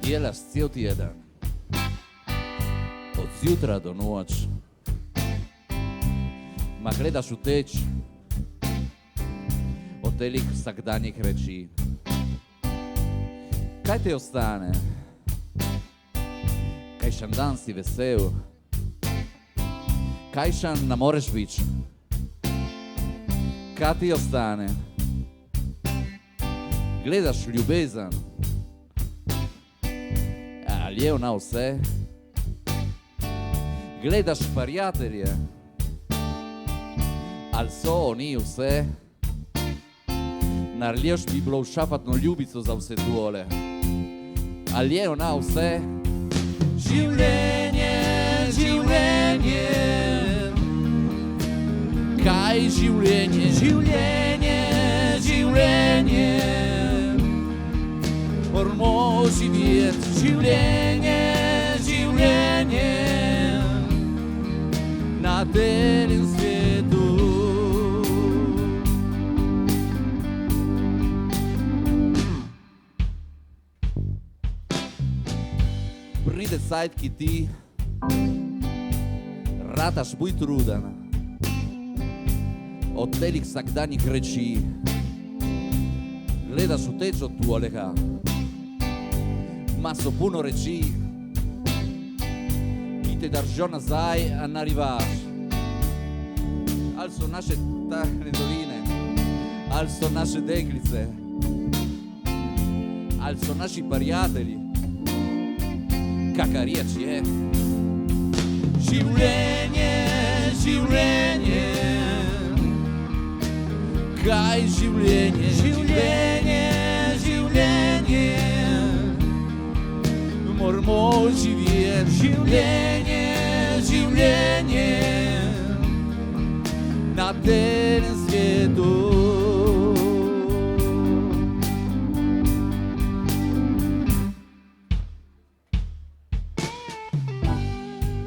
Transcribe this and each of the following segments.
Dijelaš cel tjedan, od zjutra do noč. Ma gledaš v teč, od telik vsakdanjih reči. Kaj ti ostane? Kajšan dan si vesel, kajšan ne moreš biti. Kaj ti ostane? Gledaš ljubezen, ali je ona vse? Gledaš prijatelje, ali so oni vse? Naliješ bi bilo šapatno ljubico za vse tole, ali je ona vse? Življenje, življenje, kaj življenje, življenje, življenje, moramo živjeti življenje, življenje na tem svetu. Pride cajt, ki ti rataš buj truden od telik vsakdanjih reči. Gledaš v teč od tvojega, ma so puno reči, ki te držo nazaj, a narivaš. Ali so naše tahne doline, ali so naše deklice, ali so naši prijatelji. Kaka riječ je življenje, življenje, kaj življenje, življenje, življenje, moramo živjeti življenje, življenje na tem svetu.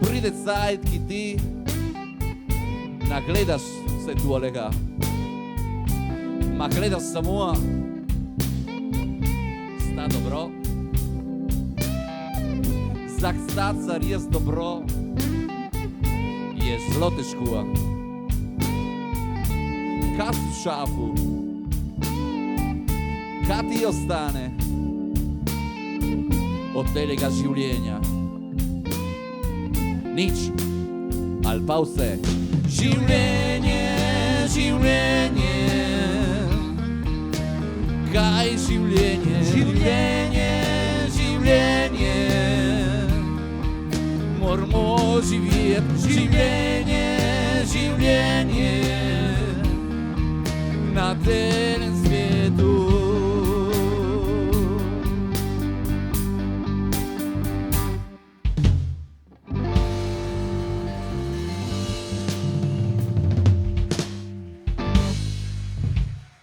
Pride cajt, ki ti nagledaš vse tvojega, ma gledaš samo, sta dobro, zakstat za res dobro, je zelo težko. Kaj v šafu, kaj ti ostane od telega življenja? Nič, ali pa vse. Življenje, življenje, kaj življenje, življenje, življenje, moramo živjeti življenje, življenje na tem svetu.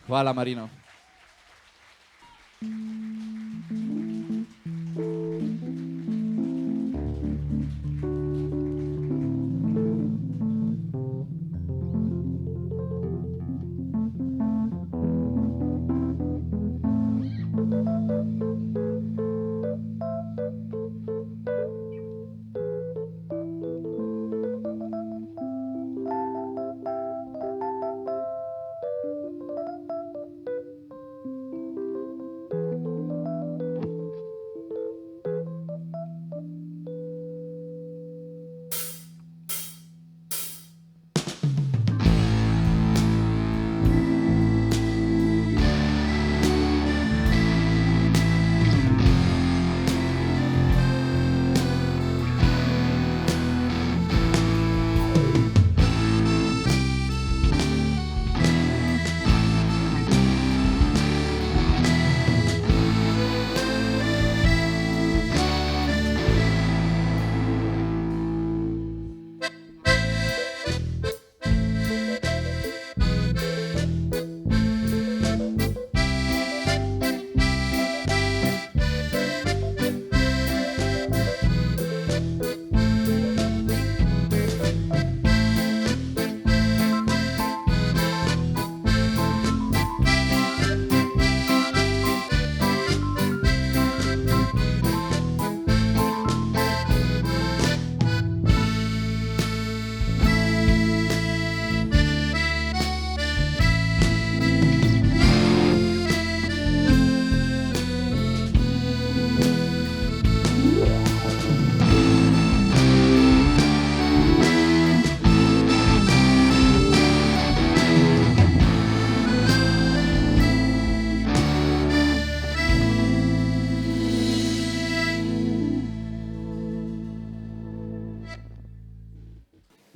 Hvala, Marino.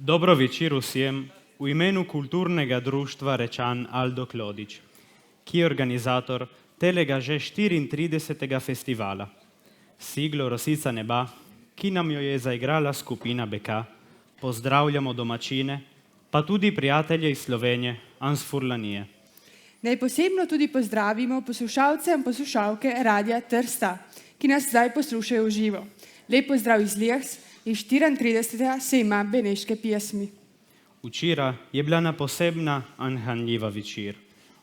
Dobro večer vsem v imenu kulturnega društva Rečan Aldo Klodič, ki je organizator telega že 34. festivala. Siglo Rosica neba, ki nam jo je zaigrala skupina BK, pozdravljamo domačine, pa tudi prijatelje iz Slovenije, Ans Furlanije. Naj posebno tudi pozdravimo poslušalce in poslušalke Radia Trsta, ki nas zdaj poslušajo v živo. Lep pozdrav iz Lijaks iz 34. sejma Beneške pjesmi. Včeraj je bila na posebna anhanljiva večer.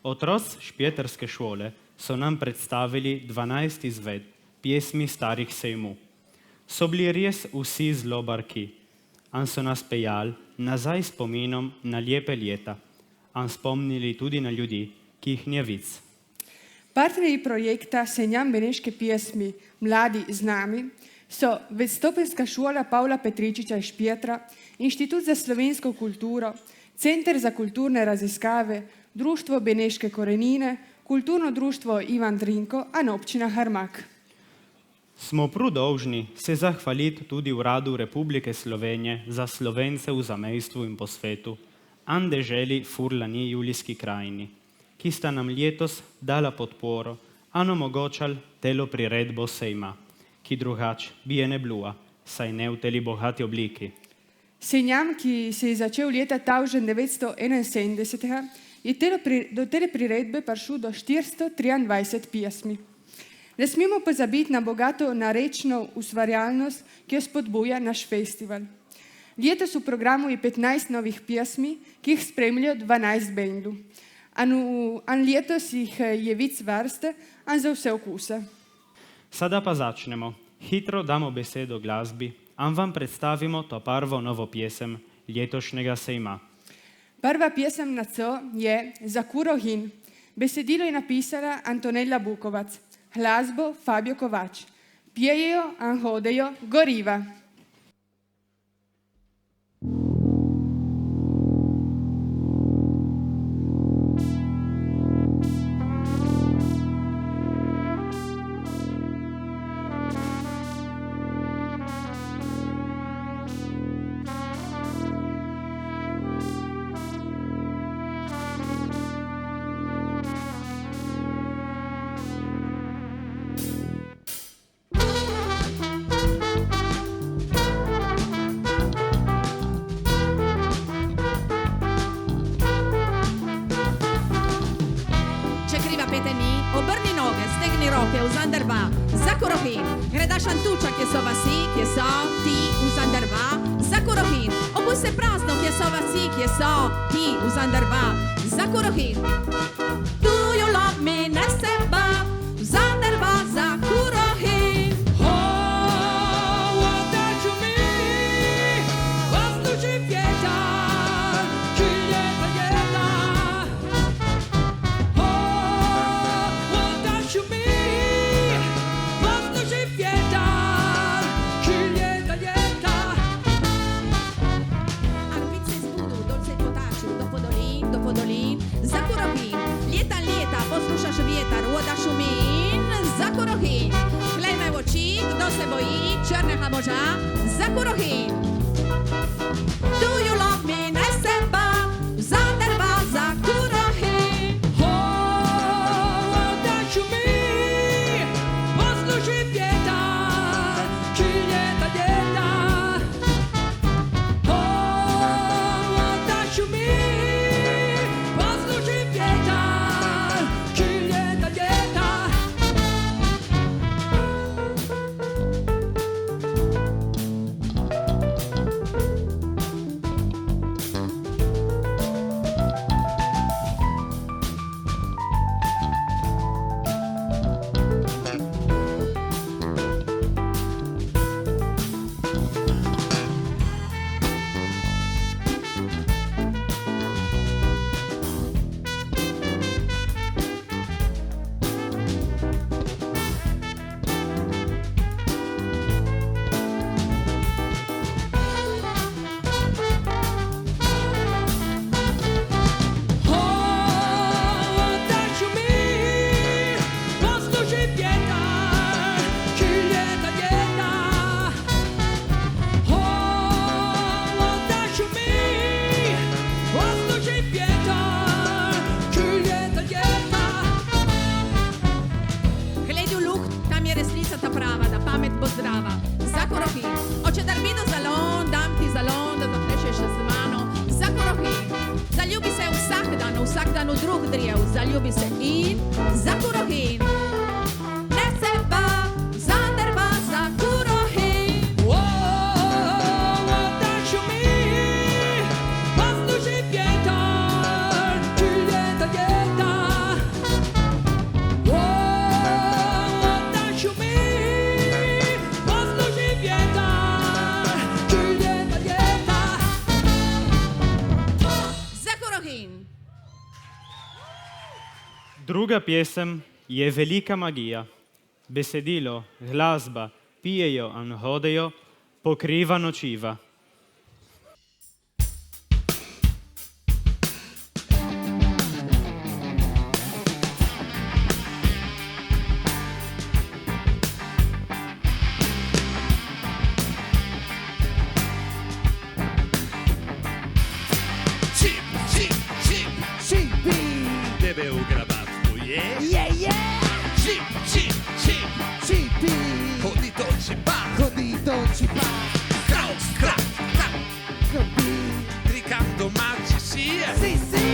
Otroci špjeterske šole so nam predstavili 12 izvedb pjesmi starih sejmu. So bili res vsi zelo barki, an so nas pejali nazaj spominom na lepe leta, an spomnili tudi na ljudi, ki jih nije vic. Partnerji projekta Sejnjam Beneške pjesmi Mladi z nami so Večstopenjska šola Pavla Petričiča iz Špjetra, Inštitut za slovensko kulturo, Center za kulturne raziskave, Društvo Beneške korenine, Kulturno društvo Ivan Drinko in občina Hrmak. Smo prav dolžni se zahvaliti tudi Uradu Republike Slovenije za Slovence v zamejstvu in po svetu, an deželi Furlaniji Julijski krajini, ki sta nam letos dala podporo in omogočali telo priredbo sejma, ki drugač bi je ne blua, saj ne v teli bogati obliki. Sejnjam, ki se je začel leta 1971, je do tele priredbe prišel do 423 pjesmi. Ne smemo pozabiti na bogato narečno ustvarjalnost, ki jo spodbuja naš festival. Letos v programu je 15 novih pjesmi, ki jih spremljajo 12 bendov. An letos jih je več vrste, an za vse okuse. Sada pa začnemo. Hitro damo besedo glasbi, an vam predstavimo to prvo novo pjesem letošnjega sejma. Prva pjesem na C je Za Kurohin. Besedilo je napisala Antonella Bukovac, glasbo Fabio Kovač. Pijejo, an hodejo, goriva. Obrni noge, stegni roke, vzandrva, za Kurohin. Greda šantuča, kje so vasi, kje so ti, vzandrva, za Kurohin. Obu se prazno, kje so vasi, kje so ti, vzandrva, za Kurohin. Do you love me, ne seba, vzandrva, za Kurohin. Oh, what don't you mean? Was du ci vietar, ci jeta jeta. Poslušaš vjetar, voda šumin, za Kurohin. Glej me v oči, kdo se boji črnega moža, za Kurohin. Do you love me, ne seba, vzandrva, za Kurohin. Oh, da šumi, posluši vjetar, ki ljeta ljeta. Oh, da šumi, posluši vjetar. Usakdanu drug drieu, zaljubi se in Zakurohin. Ne seba, Zanderva, Zakurohin. Oddacci mi, posluži vjetar, Giulietta djeta. Oddacci mi, posluži vjetar, Giulietta djeta. Zakurohin. Druga pjesem je Velika magija. Besedilo, glasba, pijejo in hodejo, pokriva nočiva. Chip, chip, chip, Cipi, deve u grabazzu, yeah? yeah yeah, Chip, chip, chip, cipi, hodito cipa, hodito cipa, kraut, krak, krak, kopi, tricando magici sia, si si,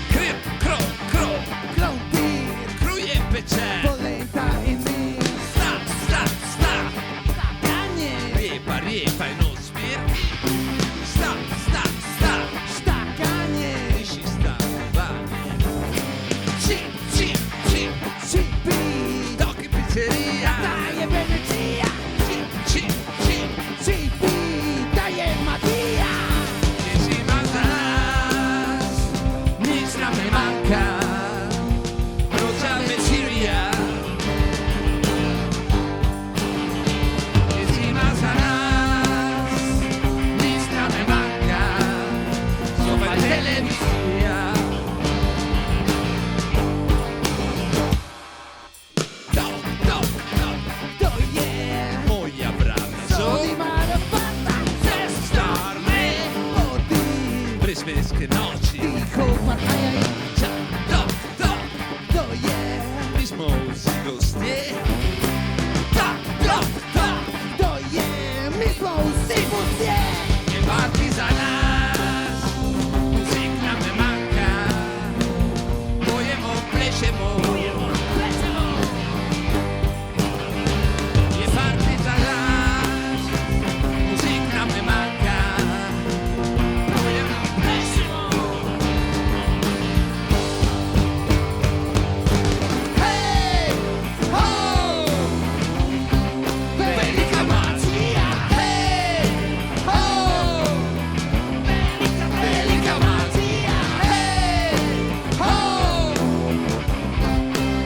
krip, kro, kro, klonti, kruje peče, polenta in mi, sta, sta, sta, stakanie, riepa, riepa e non svirchi, sta, sta, sta, stakanie, dici sta, va, chip, chip, chip, cipi, tocchi pizzeria, dai e Venezia, chip, chip, chip, cipi, dai e Mattia, nic nam nie manka, rodzamy Syria. Zima za nas, nic nam nie manka, sopra telewizja. Do, do, do, to je, moja brata, Soli Marafata, starne, odi, brytyjskie noci. ticho parajaj, Do, do, to je, Pismo si gostie. Tak, tak, tak. to je, mi smo vsi pusje, Nie parti za nas. Muzyk nam nie manka. Bojemo, plešemo. Nie parti za nas. Muzyk nam nie manka. Bojemo, plešemo. hej, ho, Velika Matija. hej, ho, Velika Matija. hej, ho,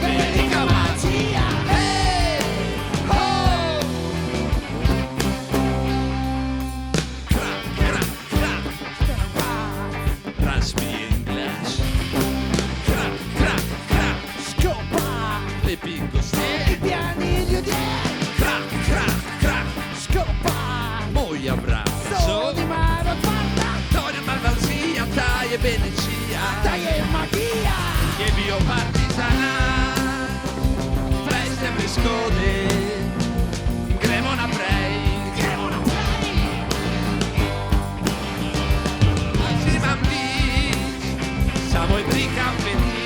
Velika Matija. hej, ho, Krak, krak, krak. Razbije glas. Krak, krak, krak. skopa, Wypij i piani ludzie, Krak, krak, krak. skopa, Moja brata. Soli Marafata, Storia malvazia, taje Venecia. to je magia, Je bio partizana. Feste przeszkody. Gremo naprej. Gremo naprej. Ci mam być. Samo i brika veni.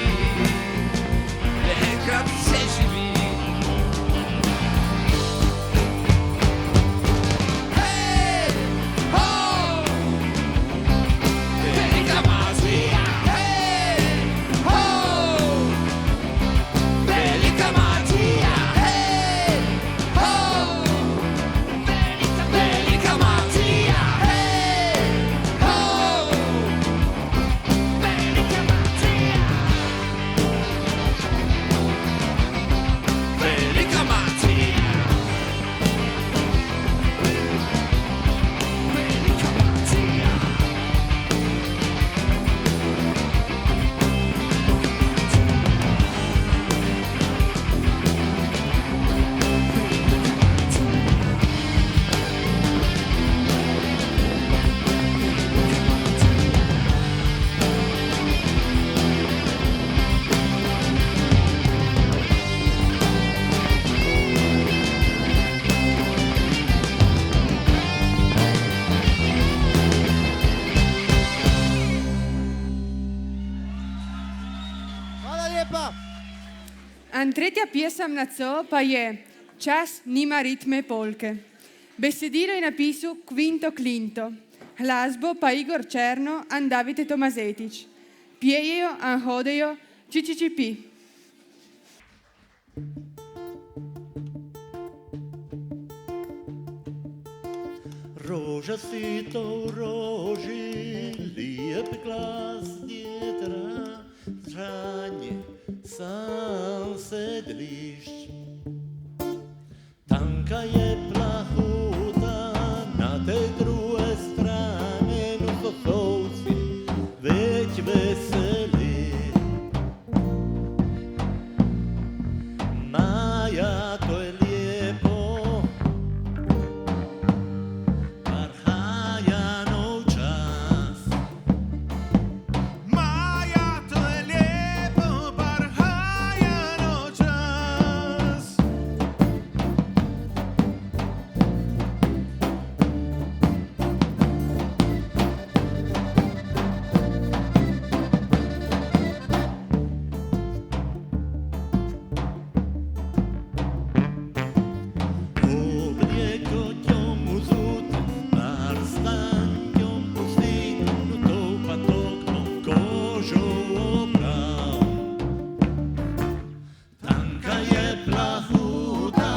Lekrat se živi. hej, ho, Velika Matija. hej, ho, Velika Matija. hej, Tretja pjesem na co pa je Čas nima ritme polke. Besedilo je napisal Quinto Clinto, glasbo pa Igor Černo in Davide Tomazetič. Pjejejo in hodejo čičičipi. Roža si to v roži, lijep glas djetra, zranje sam sedliš. Tanka je plahuta, na tej druge strane nuhotovci već veseli. Maja, to je lijepo, Parhajanov čas. Maja, to je lijepo, Parhajanov čas. Oblijeko tjom uzut, barstan tjom pustit, no to pa toknom kožu oprav. Tanka je plahuta,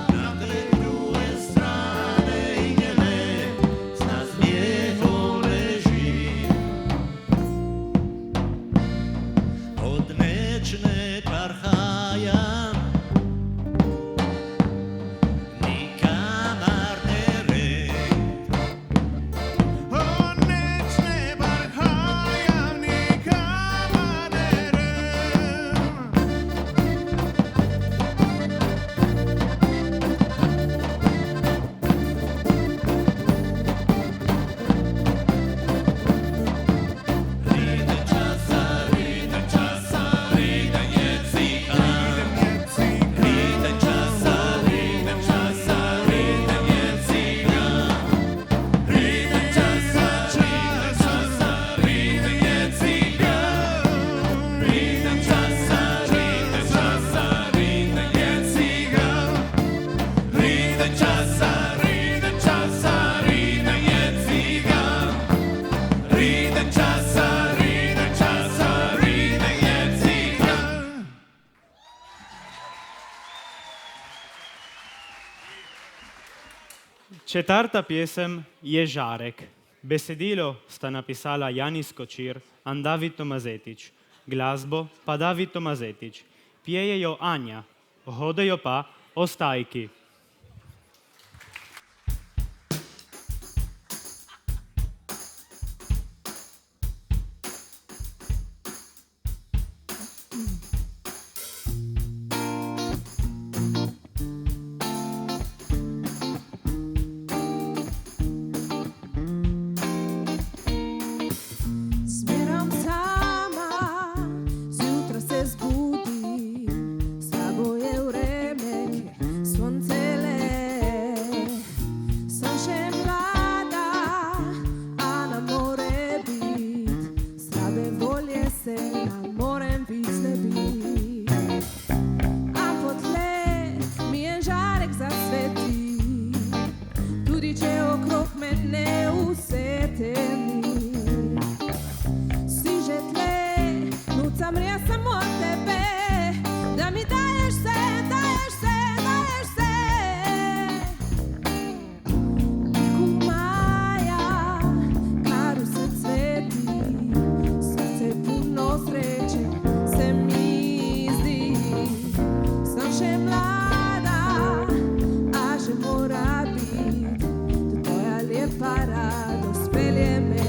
na te druge strane i njene, zna smijehom leži. Od nečne parhajam, nikamar ne red. Od nečne Parhajam nikama ne rem. Riden časa, riden je ciha. Riden časa, riden je ciha. Riden časa, riden je ciha. Riden časa, riden je ciha. Riden časa, riden je ciha. Riden časa, riden je ciha. Četrta pjesem je Žarek. Besedilo sta napisala Janis Kočir in David Tomazetič. Glasbo pa David Tomazetič. Pjejejo Anja, hodejo pa Ostajki. Zbieram sama, zjutra se zbudim, slabo je vreme, ker sonce le. Sem še mlada, a nam more bit, slabe volje se nam morem vic ne bit. A potle mi je žarek zasveti, tudi če okrog mene vse temni. Si že tle, nucam res samo tebe, da mi daješ se, daješ se, daješ se. Liku maja, kar vse cveti, srce puno sreče se mi zdi. Sem še mlada, a že mora bit, da tvoja lepa radost pelje me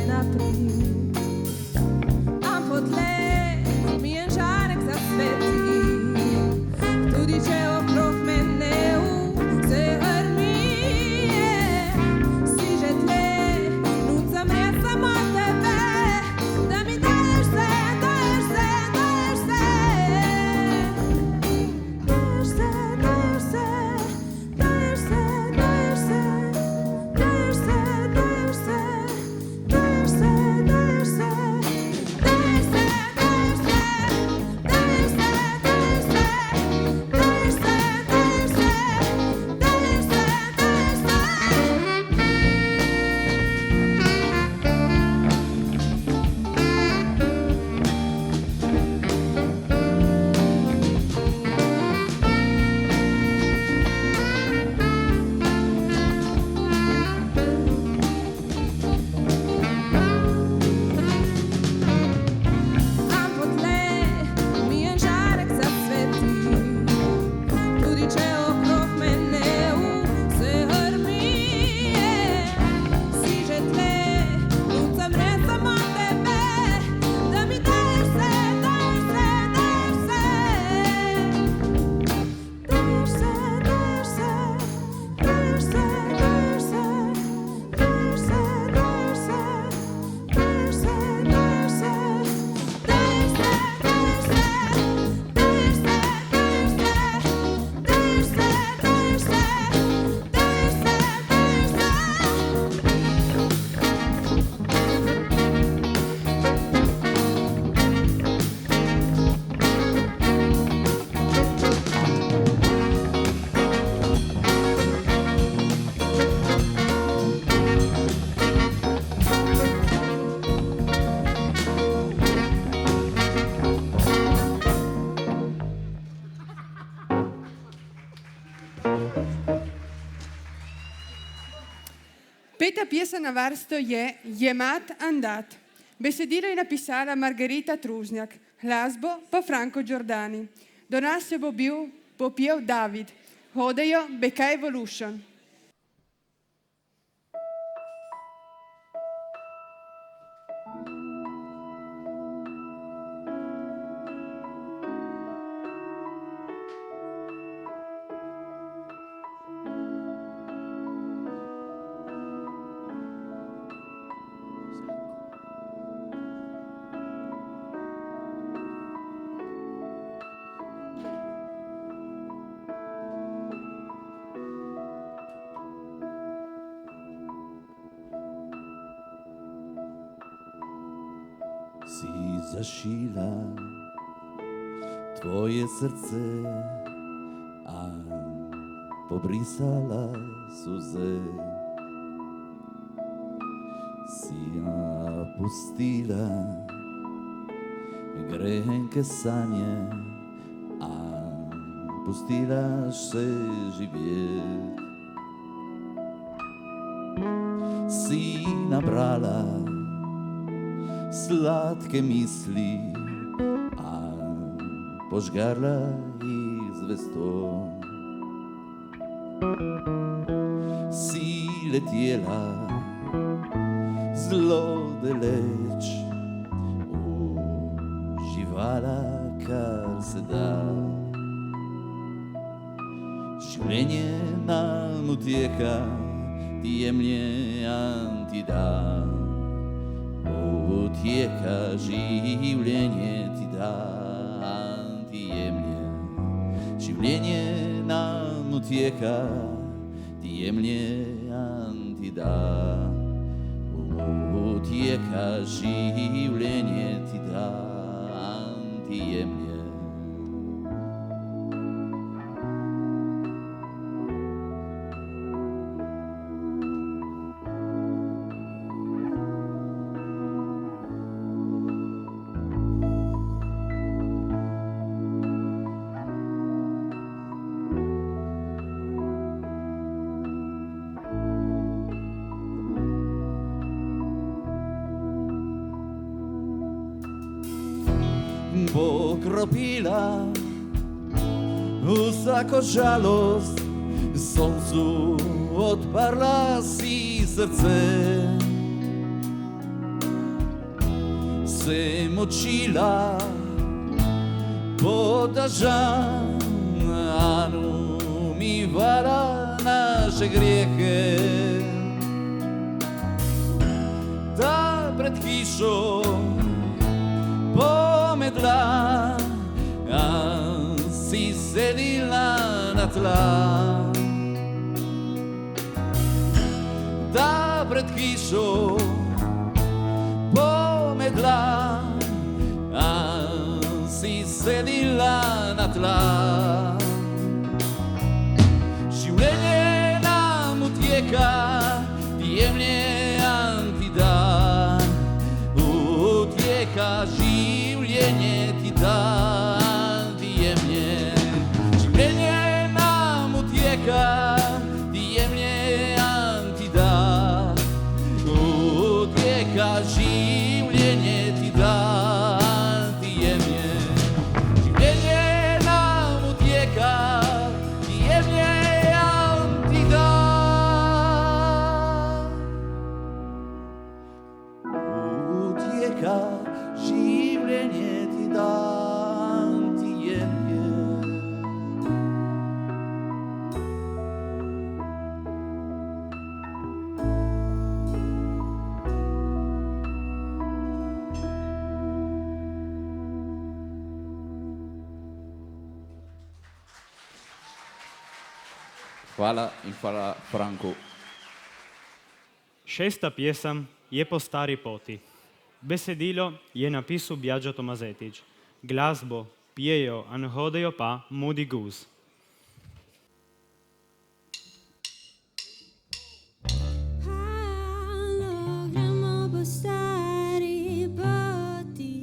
Peta piesa na vrsto je mat andat. Besedilo je napisala Margarita Truznjak, glasbo pa Franco Giordani. Do nas se bo popel David. Hodejo BK Evolution. Si zašila tvoje srce, a pobrisala suze. Si napustila grenke sanje, a pustila se živjet. Si nabrala slatke misli, a požgarla jih zvesto. Si letela zelo daleč, uživala kar se da. Življenje nam uteka, ti jemlje antidan. Utjeka življenje ti da, ti jemlje. Življenje nam utjeka, ti jemlje, ti da. Utjeka življenje ti da, ti jemlje. Pokropila vsako žalost, soncu odprla si srce. Se močila po Dažanu, umivala naše grijehe. Da pred hišo pomedla, a si sedila na tla. Da pred hišo pomedla, a si sedila na tla. Življenje nam utjeka, ti jemlje, ti da. Utjeka življenje ti da, ti jemlje. Življenje nam utjeka, ti jemlje, ti da. Utjeka življenje ti da, ti jemlje. Življenje nam utjeka, ti jemlje, ti da. Utjeka življenje ti da, ti jemlje. Hvala in hvala Franku. 6. pjesam je Po stari poti. Besedilo je napisal Bjađo Tomazetić. Glasbo pijejo an hodejo pa Moody Goose. Logramo po stari poti.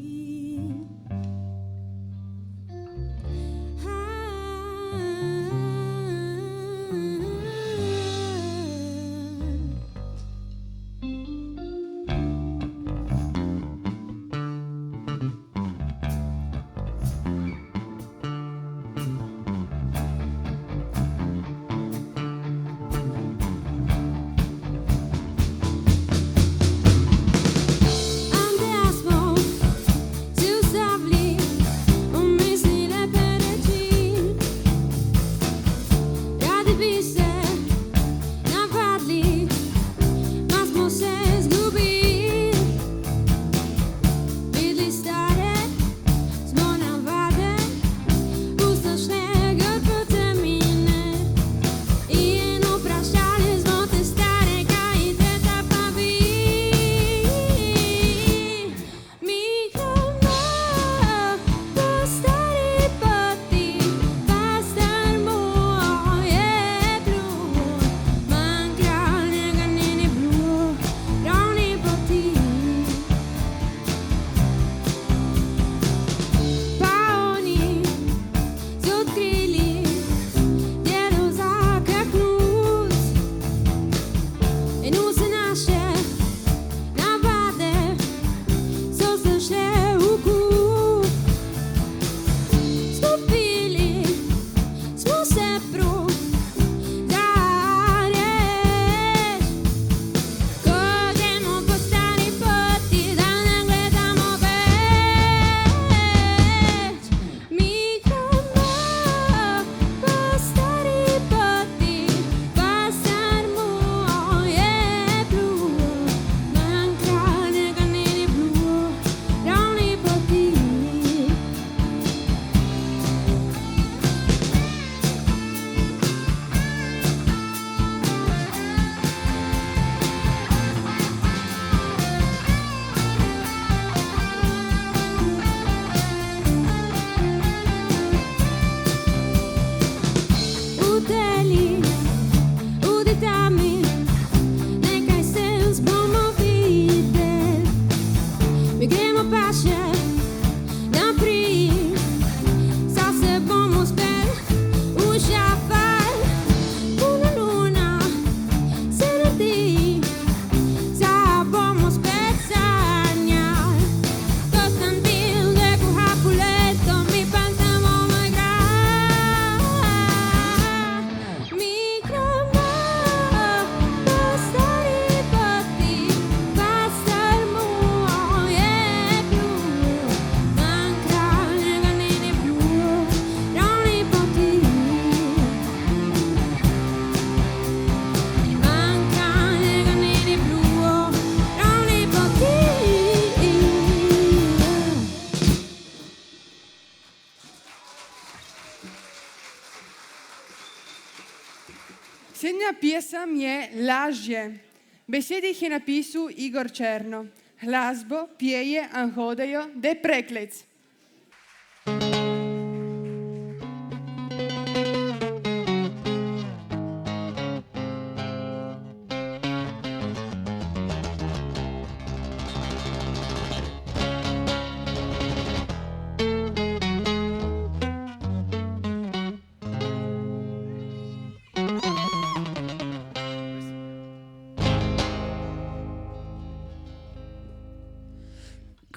pjesam je Lažje. Besede jih je napisal Igor Černo. Glasbo pjeje Anhodejo de Preklec.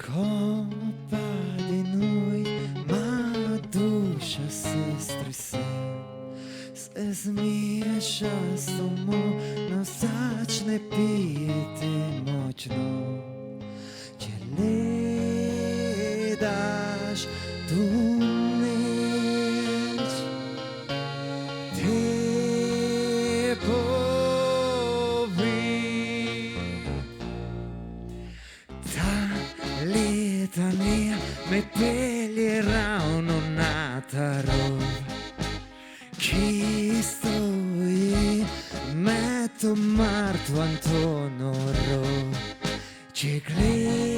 Copa di noi, ma duša se strese, se zmieša s tomu, no začne pijeti močno. Če gledaš tu nič, te litania me pelje ravno na ta rov, ki stoji med to mrtvo Antono rov. Če gledaš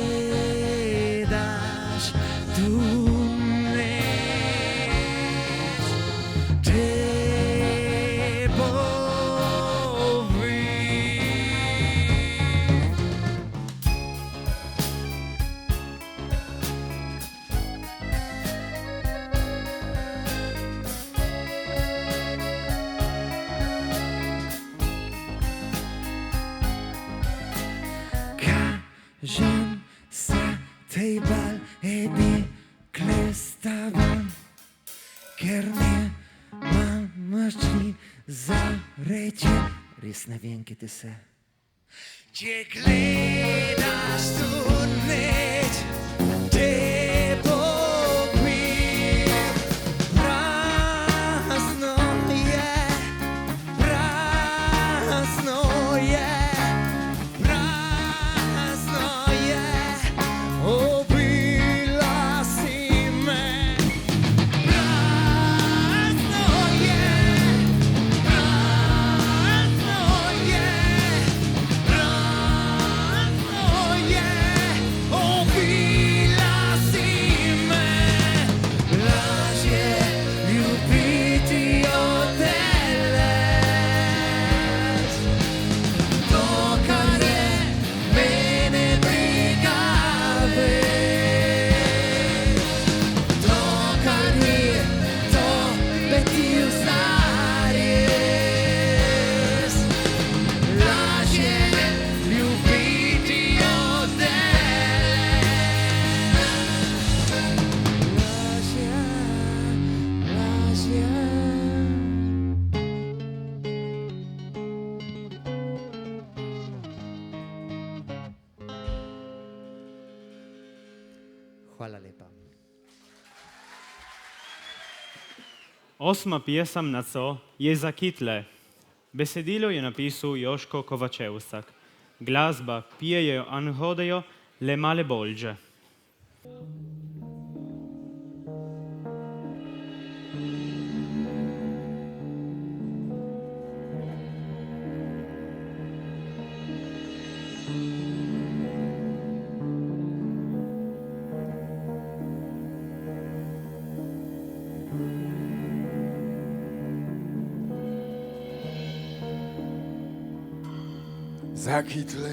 tu neč, te Žen sa tej bal edi klestavam, ker ne mam moči za reči, res ne vem, kje ti se. Če gledaš tu neč, te pobi, prazno je, prazno je. Hvala lepa. Osma pjesam na co je Za kitle. Besedilo je napisal Joško Kovačevsak. Glasba pijejo Anhodejo le male bolđe. Za kitle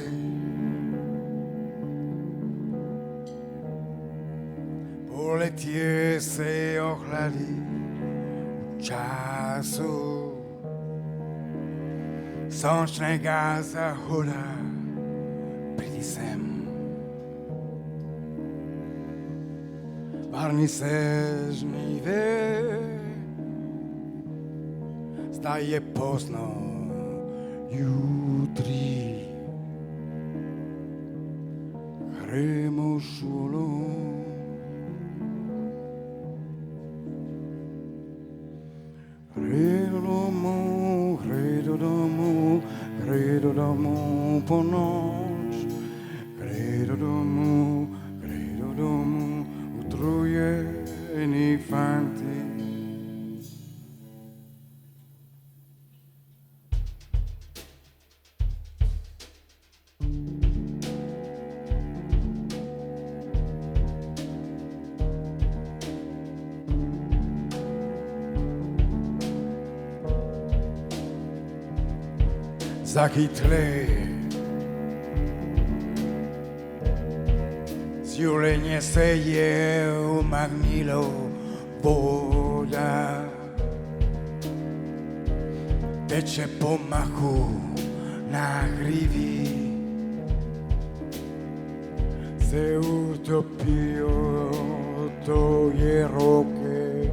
poletie se ochladí času, slnečného zahoda prídi sem. Varni se žnive, zdaj je pozno, jutri gremo v šolo. Gredo domov po noč, gredo domov, utrujeni fanti. Zakytle Zjulenie se je umagnilo voda teče po mahu na hrivi se utopio tvoje roke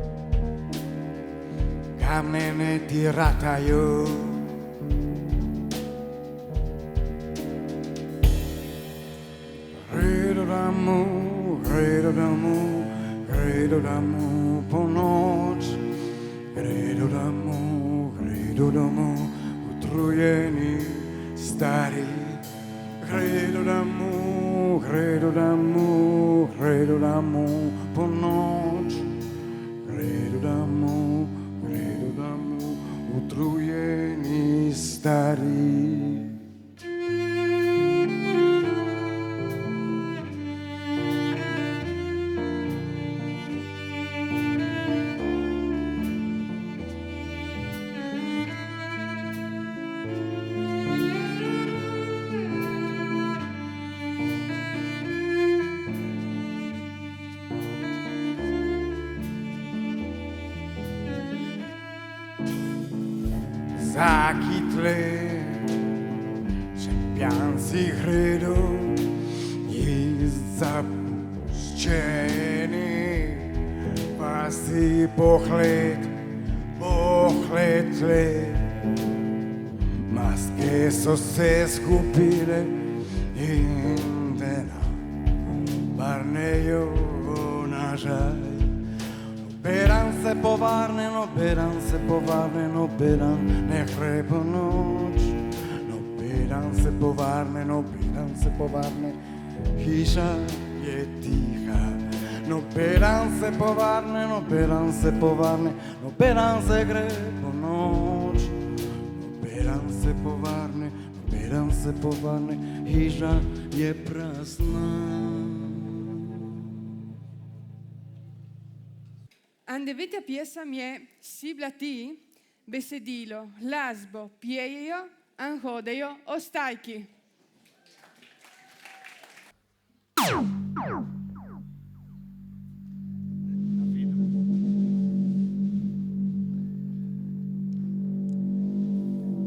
kamene ti rataju Gredo d'amu po noć Gredo d'amu utrujeni stari Gredo d'amu po noć Gredo d'amu utrujeni stari Zakytle że piansi credo jest zapuszczony Pasi pochletle Maske so se skupile Indena Barnejo na żal Beran se povarne, no beran se povarne, no beran ne hrepo noć No beran se povarne, no beran se povarne Hiša je tiha No beran se povarne, no beran se povarne No beran se hrepo noć No beran se povarne, no beran se povarne Hiša je prazna Andevete pjesam je Siblati, besedilo, glasbo, pjejejo, anhodejo, ostajki.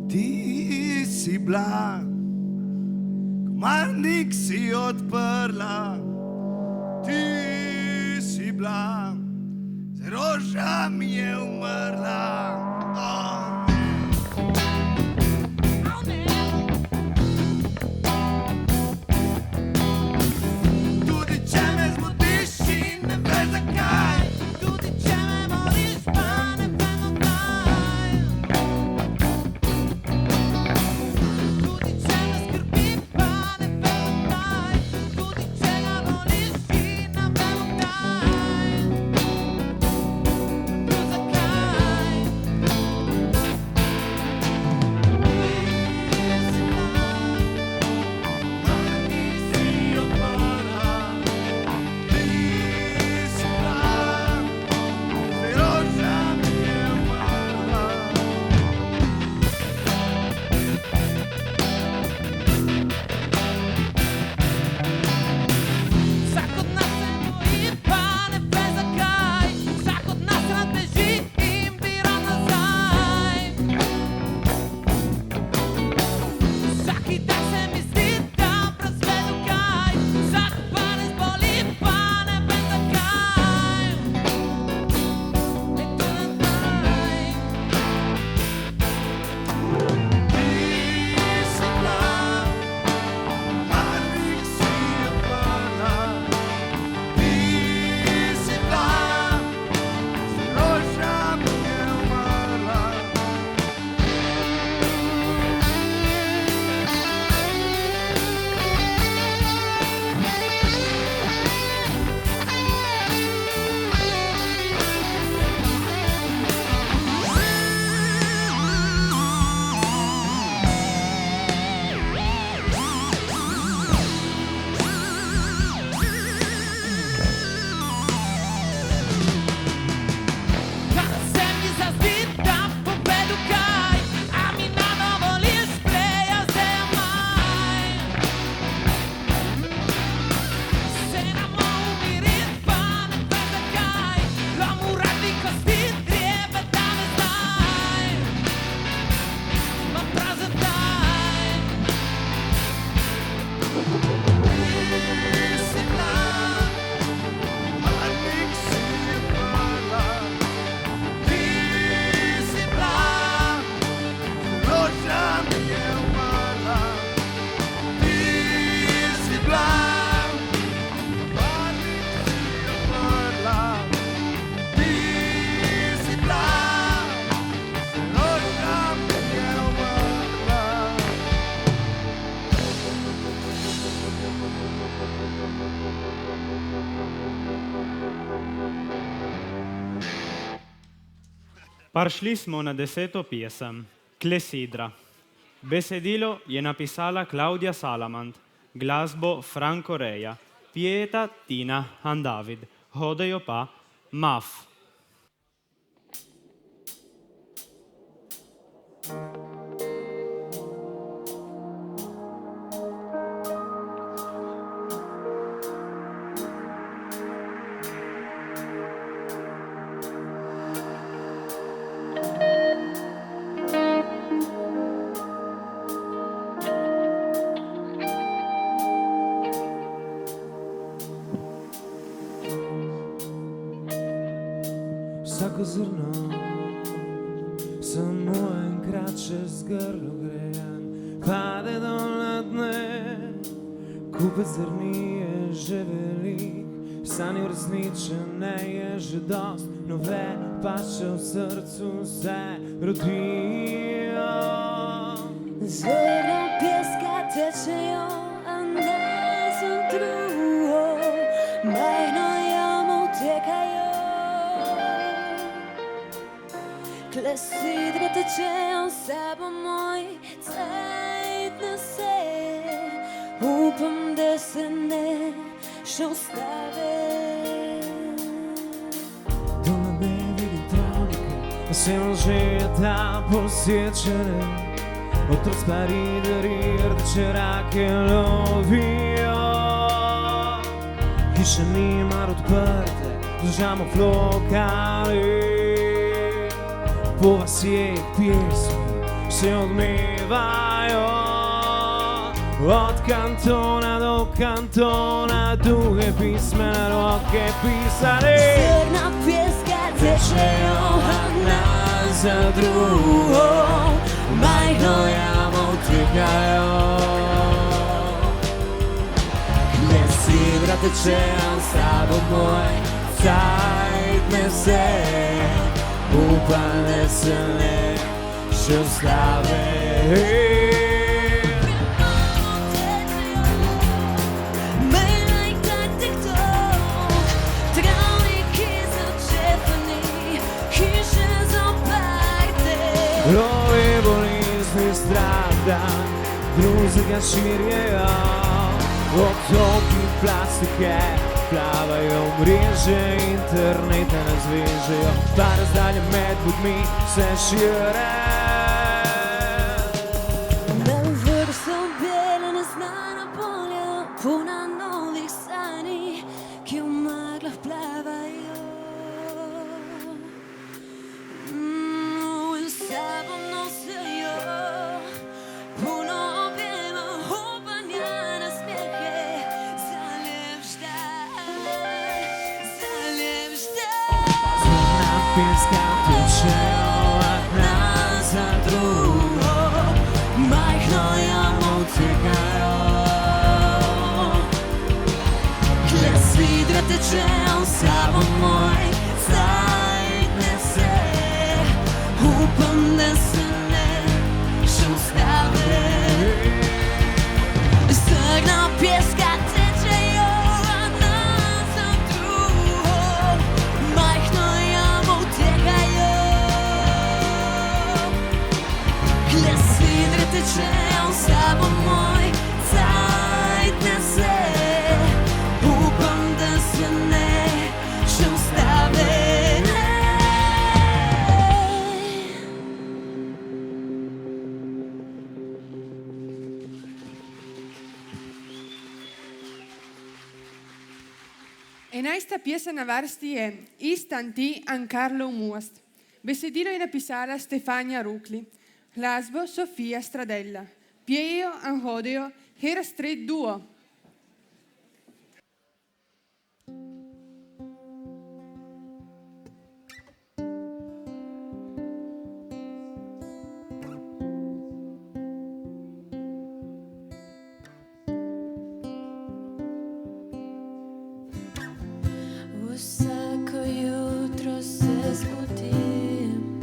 Ti si bila, komarnik si odprla, ti si bila, roža mi je umrla. Tudi če me zbudiš in ne veš zakaj, tudi če me moriš pa ne vem odkaj. Tudi če me skrbi pa ne vem odkaj, tudi če ga voliš in ne vem odkaj. Paršli smo na 10. pjesem, Klesidra. Besedilo je napisala Klaudija Salamand, glasbo Franco Reja, pjeta Tina Handavid, hodejo pa Maf. Vsako zrno samo enkrat čez grlo grejan, pade dol na dne, kupec zrni je že velik, sanje uresničene je že dost, nove pa še v srcu se rodijo. Zrno pjeska tečejo, a nas utrujo, majhno jamo utekajo. Klesidra tečejo sabo moj, cajtne se, upam, da se ne še ustave. Dole ne vidim travnike, pa se že da posječene, otrok spari dari rdeče rake lovijo. Hiše nima odprte, držamo v lokali, po vasjeh pjesmi se odmevajo. Od kantona do kantona, duhe pismene roke pisane. Zrna pjeska tečejo, a nas za drugo, majhno jamo utekajo. Klesidra tečejo sabo moj, cajtne se, upam, da se ne še ustave. Ove bolezni stradan, drugega širjejo, otoki plastike plavajo, mreže interneta nas vežejo, pa razdalje med ljudmi se šire. Na vrsto bele neznana polja, puna novih sanji, ki v meglah plavajo. In sabo nosijo puno objema, upanja, nasmehe, za lep štaj, za lep štaj. Zrna pjeska tečejo, a nas za drugo, majhno jamo utekajo. Klesidra tečejo sabo moj, cajtne se, upam, da se ne še ustave. Zrna pjeska tečejo, a nas za drugo, majhno jamo utekajo. Klesidra tečejo sabo moj, cajtne se, upam, da se ne še ustave. Enajsta pjesa na vrsti je Istan ti an Karlo Most. Besedilo je napisala Stefania Rukli, glasbo Sofia Stradella, pjejo an hodejo Hera Street Duo. Vsako jutro se zbudim,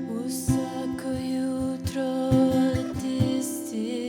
vsako jutro tisti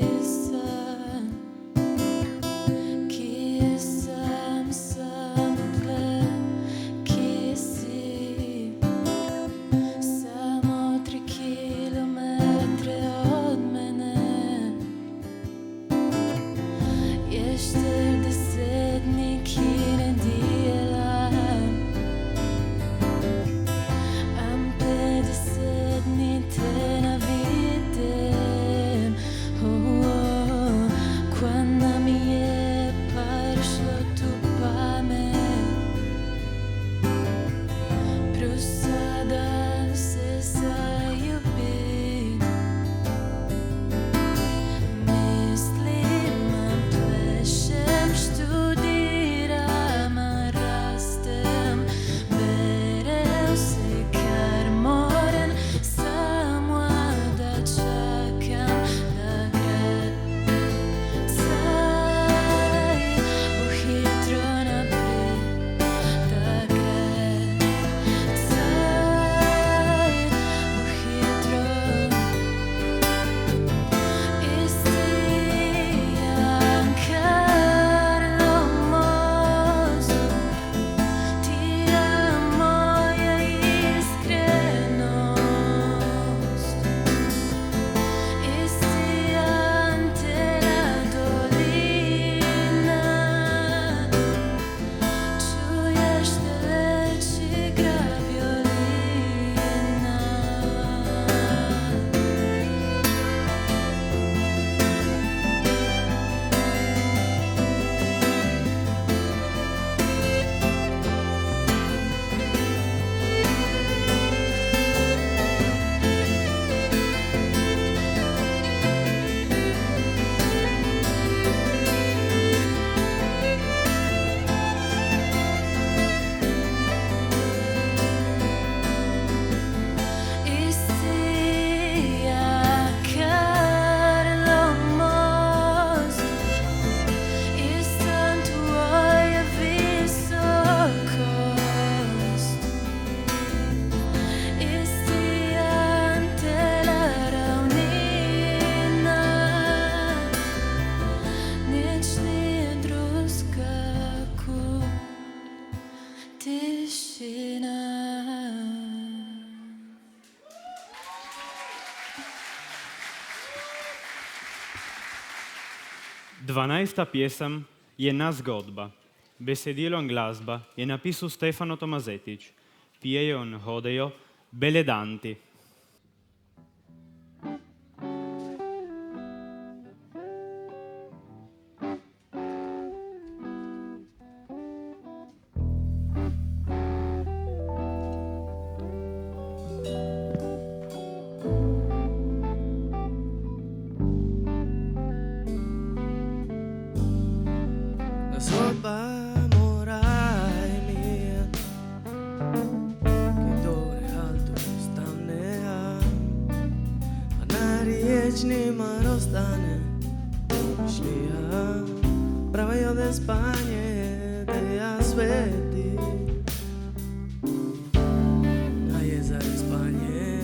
12. pjesam je Nazgodba. Besedilo in glasba je napisal Stefano Tomazetić. Pijejo in hodejo beledanti. Zgodba mora imeti, ki dobre alto stane, a na riječ nima ostane. Mišlija, pravijo da je spanje, da ja sveti, a je za spanje,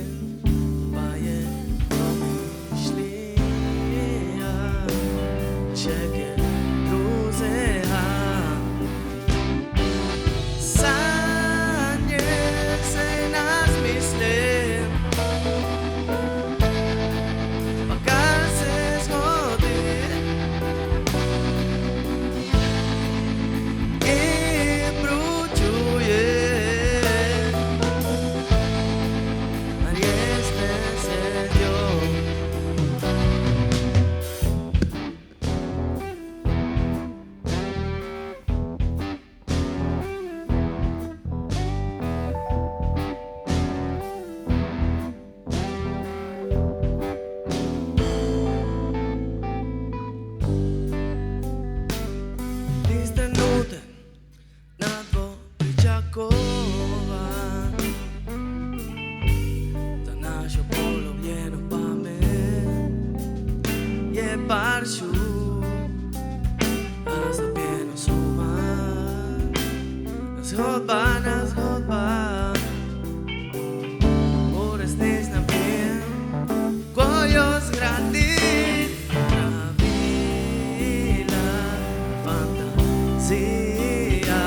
pa je mišlija, čekaj. Paršu, a zdobljeno suma. Zgodba, v resnici ne vem, ko jo zgradi. Pravila, fantazija.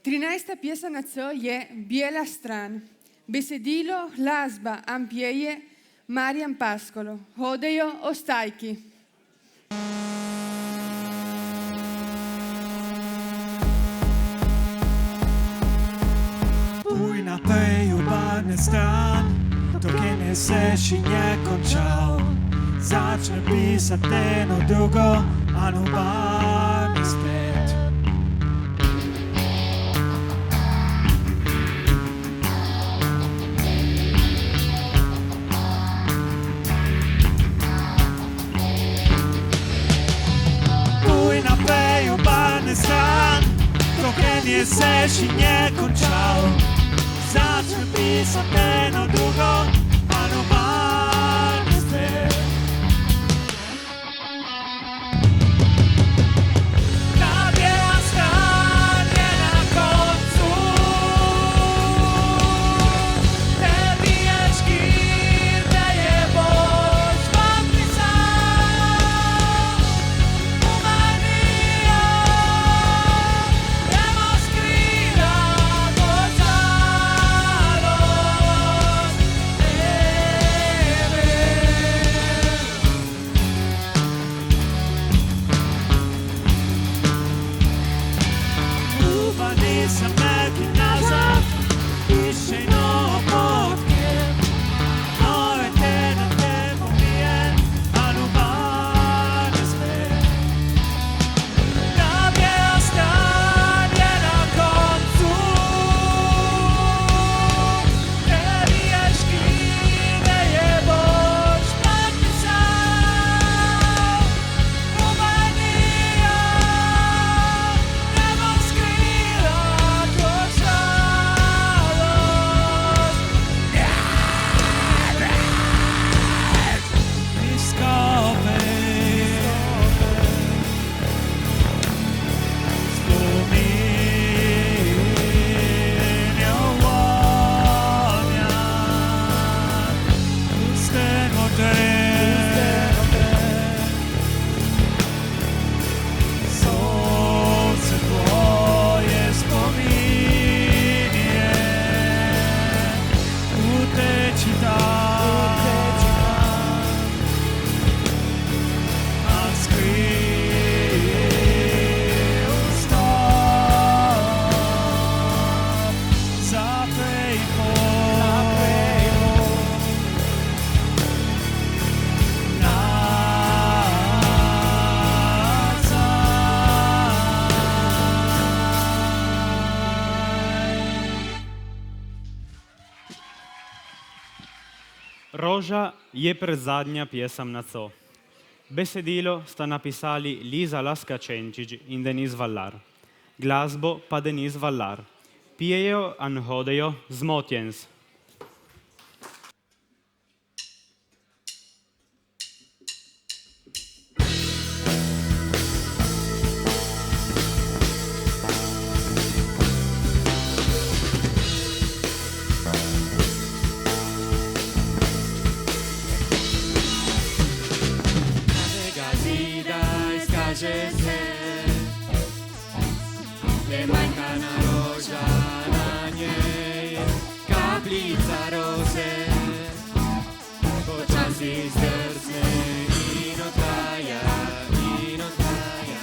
Trinajsta pjesma na C je Bijela stran. Besedilo, glasba, ampjeje, Marijan Paskolo. Hodejo ostajki. Pój na tej ubarny stan, dokąd nie seš i nie končal. Začne pisat eno drugo, a nubarni spet. Pój na tej ubarny stan, dokąd nie seš i nie končal. Začne pisat eno drugo, a nubarni spet. Umani Roža je predzadnja pjesem na co. Besedilo sta napisali Liza Laskačenčić in Denis Vallar. Glasbo pa Denis Vallar. Pijejo an hodejo zmotjens. Kaže se, le manjka na roža na njej, kapljica roze, počasi zdrsne in odhaja, in odhaja.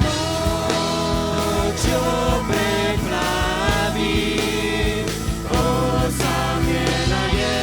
Nočjo preplavi, osamljena je.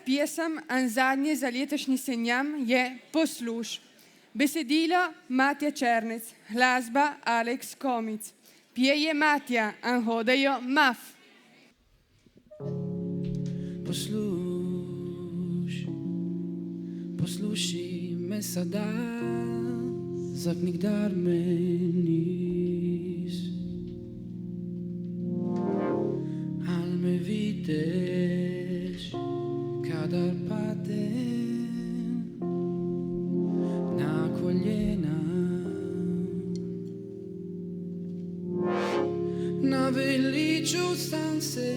Pjesem zadnje za letošnji senjam je Posluš. Besedilo Matija Černec, glasba Aleks Komic. Pjeje Matija, an hodajo Maf. Posluši me sada, zak nikdar me nis. Al me vidiš, kadar padem na koljena, naveličil sam se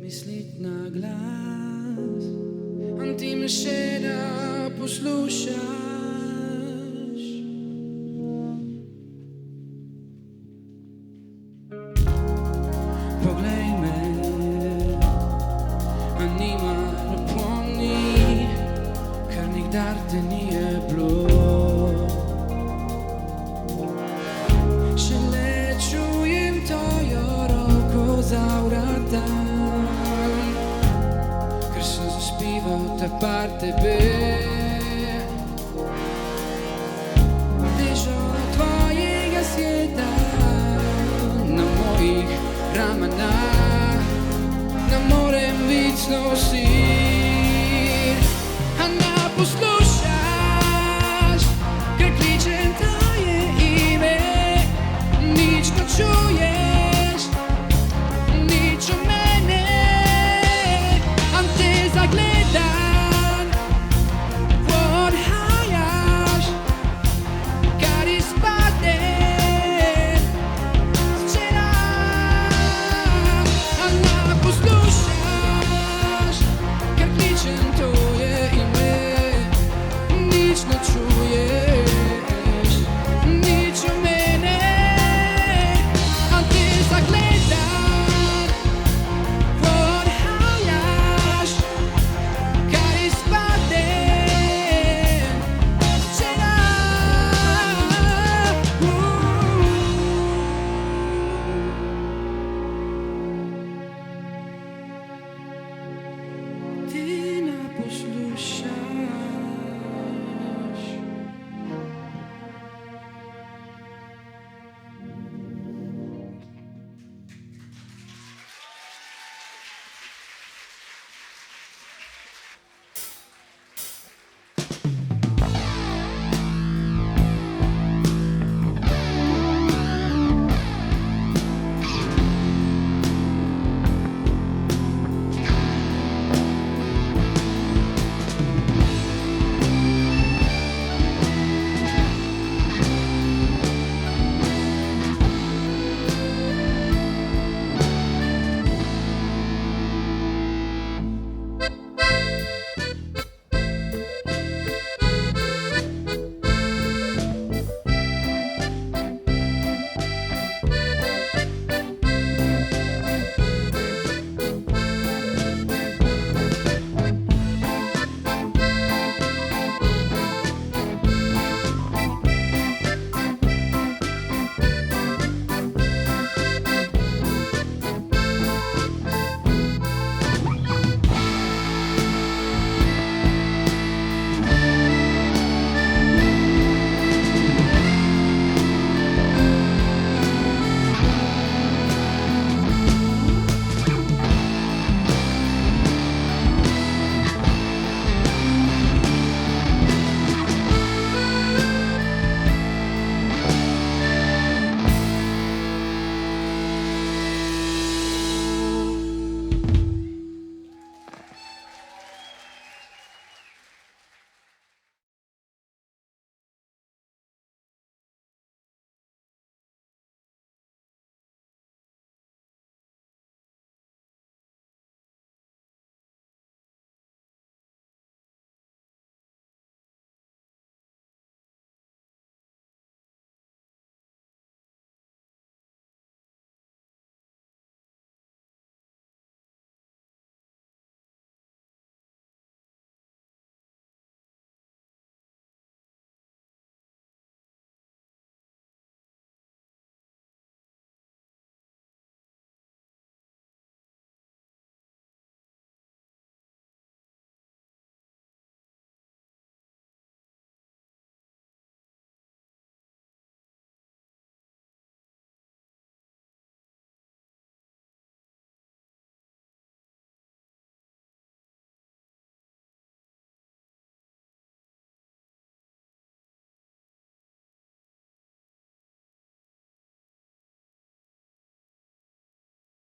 mislit na glas, a ti me še da poslušaš. te nije blu. Šele čujem tvojo roko za vratan, ker sem zaspival ta par tebe. Težo tvojega sveta na mojih ramanah ne morem več nositi.